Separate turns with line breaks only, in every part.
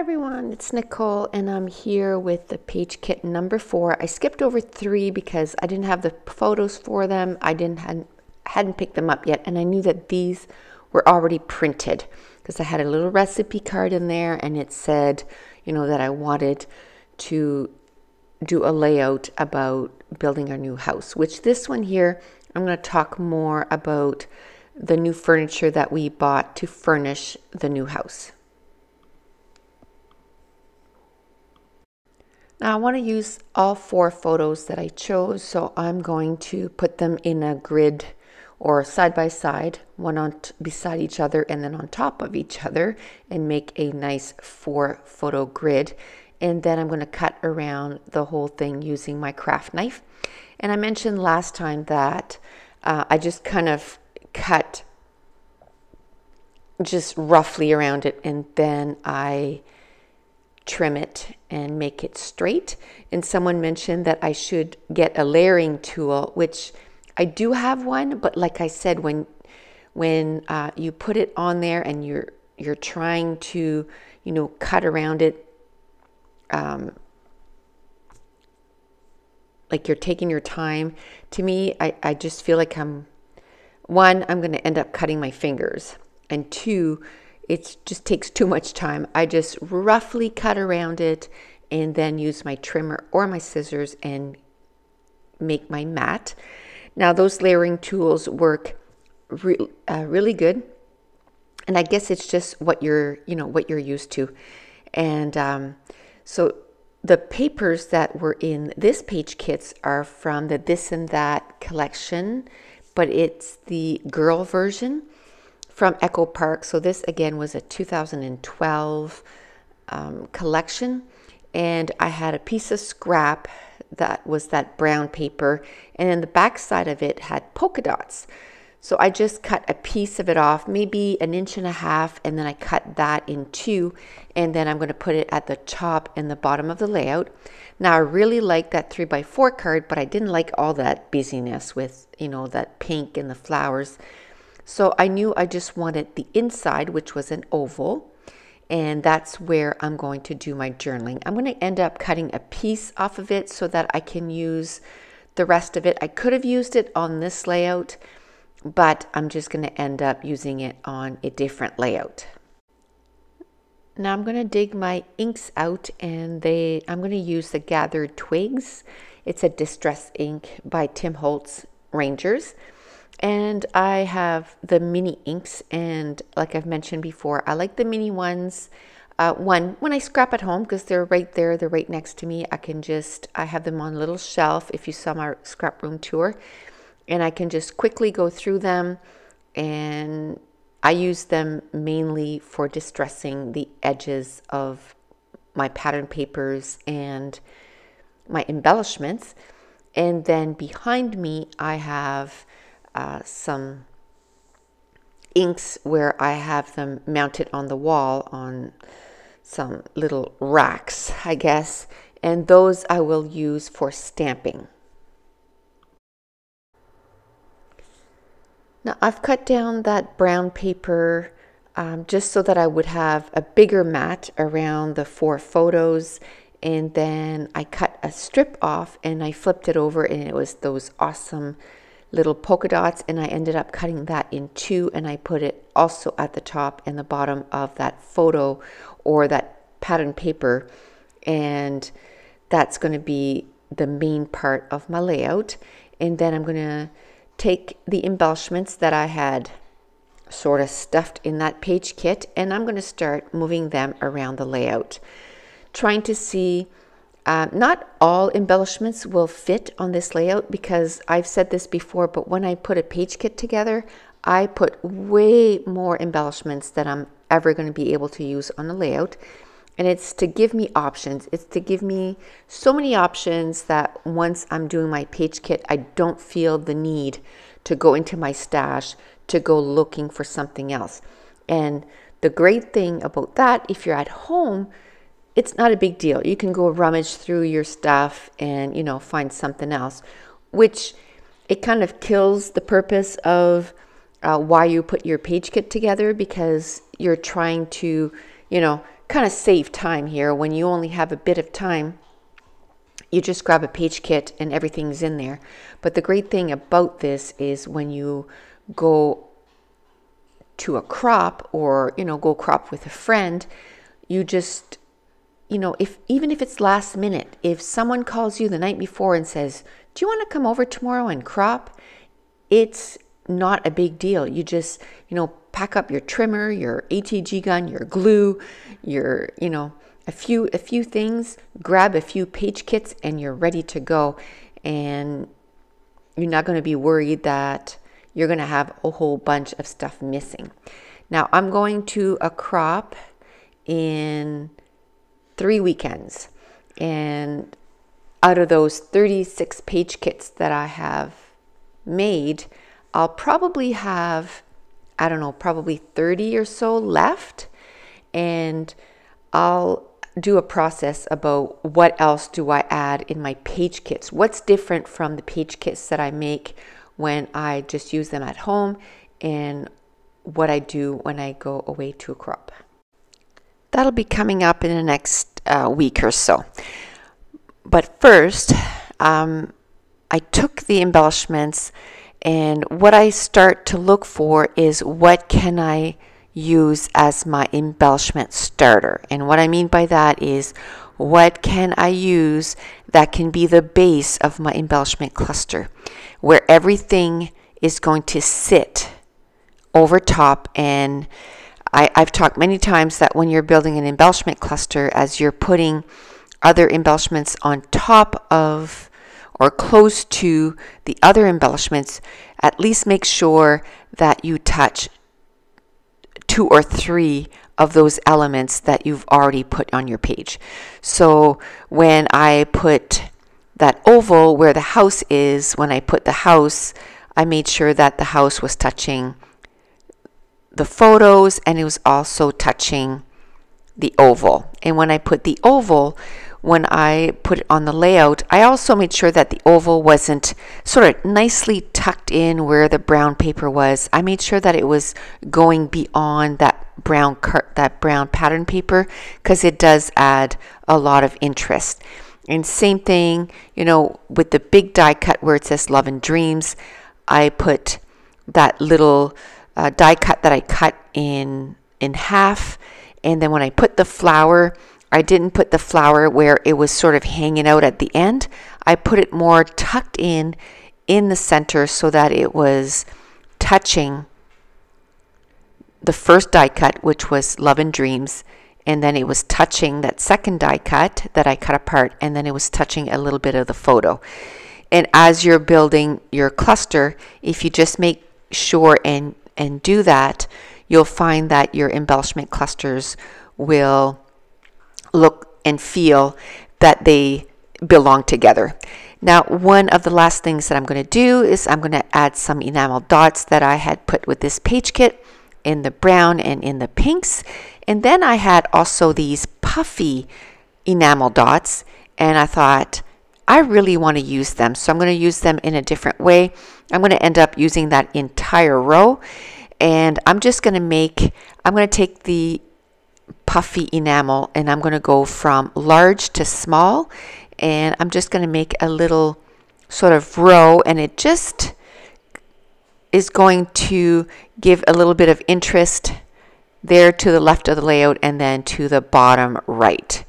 everyone, it's Nicole and I'm here with the page kit number 4. I skipped over 3 because I didn't have the photos for them. I hadn't picked them up yet, and I knew that these were already printed because I had a little recipe card in there and it said, that I wanted to do a layout about building our new house, which this one here, I'm going to talk more about the new furniture that we bought to furnish the new house. Now I want to use all 4 photos that I chose, so I'm going to put them in a grid or side by side, one beside each other and then on top of each other, and make a nice 4 photo grid. And then I'm going to cut around the whole thing using my craft knife. And I mentioned last time that I just kind of cut just roughly around it, and then I trim it and make it straight. And someone mentioned that I should get a layering tool, which I do have one, but like I said, when you put it on there and you're trying to cut around it, like you're taking your time, to me I just feel like I'm going to end up cutting my fingers, and 2, it just takes too much time. I just roughly cut around it and then use my trimmer or my scissors and make my mat. Now those layering tools work really good, and I guess it's just what you're used to. And so the papers that were in this page kits are from the This and That collection, but it's the girl version from Echo Park. So this again was a 2012 collection, and I had a piece of scrap that was that brown paper, and then the back side of it had polka dots. So I just cut a piece of it off, maybe 1.5 inches, and then I cut that in 2, and then I'm going to put it at the top and the bottom of the layout. Now I really like that 3x4 card, but I didn't like all that busyness with that pink and the flowers. So I knew I just wanted the inside, which was an oval, and that's where I'm going to do my journaling. I'm going to end up cutting a piece off of it so that I can use the rest of it. I could have used it on this layout, but I'm just going to end up using it on a different layout. Now I'm going to dig my inks out, and I'm going to use the Gathered Twigs. It's a distress ink by Tim Holtz Rangers. And I have the mini inks, and like I've mentioned before, I like the mini ones. When I scrap at home, because they're right there, they're right next to me. I have them on a little shelf if you saw my scrap room tour, and I can just quickly go through them, and I use them mainly for distressing the edges of my pattern papers and my embellishments. And then behind me I have some inks where I have them mounted on the wall on some little racks, I guess, and those I will use for stamping. Now I've cut down that brown paper just so that I would have a bigger mat around the 4 photos, and then I cut a strip off and I flipped it over, and it was those awesome little polka dots, and I ended up cutting that in 2, and I put it also at the top and the bottom of that photo or that pattern paper, and that's going to be the main part of my layout. And then I'm going to take the embellishments that I had sort of stuffed in that page kit, and I'm going to start moving them around the layout, trying to see not all embellishments will fit on this layout, because I've said this before, but when I put a page kit together, I put way more embellishments than I'm ever going to be able to use on a layout. And it's to give me options. It's to give me so many options that once I'm doing my page kit, I don't feel the need to go into my stash to go looking for something else. And the great thing about that, if you're at home, it's not a big deal. You can go rummage through your stuff and, find something else, which it kind of kills the purpose of why you put your page kit together, because you're trying to, kind of save time here. When you only have a bit of time, you just grab a page kit and everything's in there. But the great thing about this is when you go to a crop, or go crop with a friend, you just even if it's last minute, if someone calls you the night before and says, do you want to come over tomorrow and crop, it's not a big deal. You just pack up your trimmer, your ATG gun, your glue, your a few things, grab a few page kits, and you're ready to go. And you're not going to be worried that you're going to have a whole bunch of stuff missing. Now, I'm going to a crop in 3 weekends. And out of those 36 page kits that I have made, I'll probably have, I don't know, probably 30 or so left. And I'll do a process about what else do I add in my page kits. What's different from the page kits that I make when I just use them at home, and what I do when I go away to a crop. That'll be coming up in the next week or so. But first, I took the embellishments, and what I start to look for is what can I use as my embellishment starter. And what I mean by that is, what can I use that can be the base of my embellishment cluster, where everything is going to sit over top. And I've talked many times that when you're building an embellishment cluster, as you're putting other embellishments on top of or close to the other embellishments, at least make sure that you touch 2 or 3 of those elements that you've already put on your page. So when I put that oval where the house is, when I put the house, I made sure that the house was touching the photos, and it was also touching the oval. And when I put the oval, when I put it on the layout, I also made sure that the oval wasn't sort of nicely tucked in where the brown paper was. I made sure that it was going beyond that brown pattern paper, because it does add a lot of interest. And same thing, with the big die cut where it says Love and Dreams, I put that little die cut that I cut in half. And then when I put the flower, I didn't put the flower where it was sort of hanging out at the end. I put it more tucked in the center, so that it was touching the first die cut, which was Love and Dreams, and then it was touching that second die cut that I cut apart, and then it was touching a little bit of the photo. And as you're building your cluster, if you just make sure and do that, you'll find that your embellishment clusters will look and feel that they belong together. Now, one of the last things that I'm going to do is I'm going to add some enamel dots that I had put with this page kit in the brown and in the pinks. And then I had also these puffy enamel dots, and I thought I really want to use them. So I'm going to use them in a different way. I'm going to end up using that entire row, and I'm just going to take the puffy enamel, and I'm going to go from large to small, and I'm just going to make a little sort of row, and it just is going to give a little bit of interest there to the left of the layout, and then to the bottom right.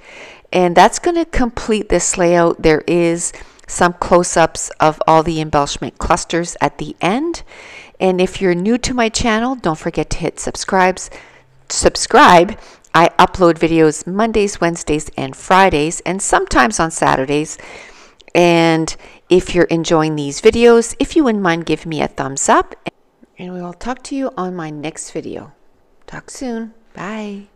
And that's going to complete this layout. There is some close-ups of all the embellishment clusters at the end. And if you're new to my channel, don't forget to hit subscribe. I upload videos Mondays, Wednesdays, and Fridays, and sometimes on Saturdays. And if you're enjoying these videos, if you wouldn't mind giving me a thumbs up. And we will talk to you on my next video. Talk soon. Bye.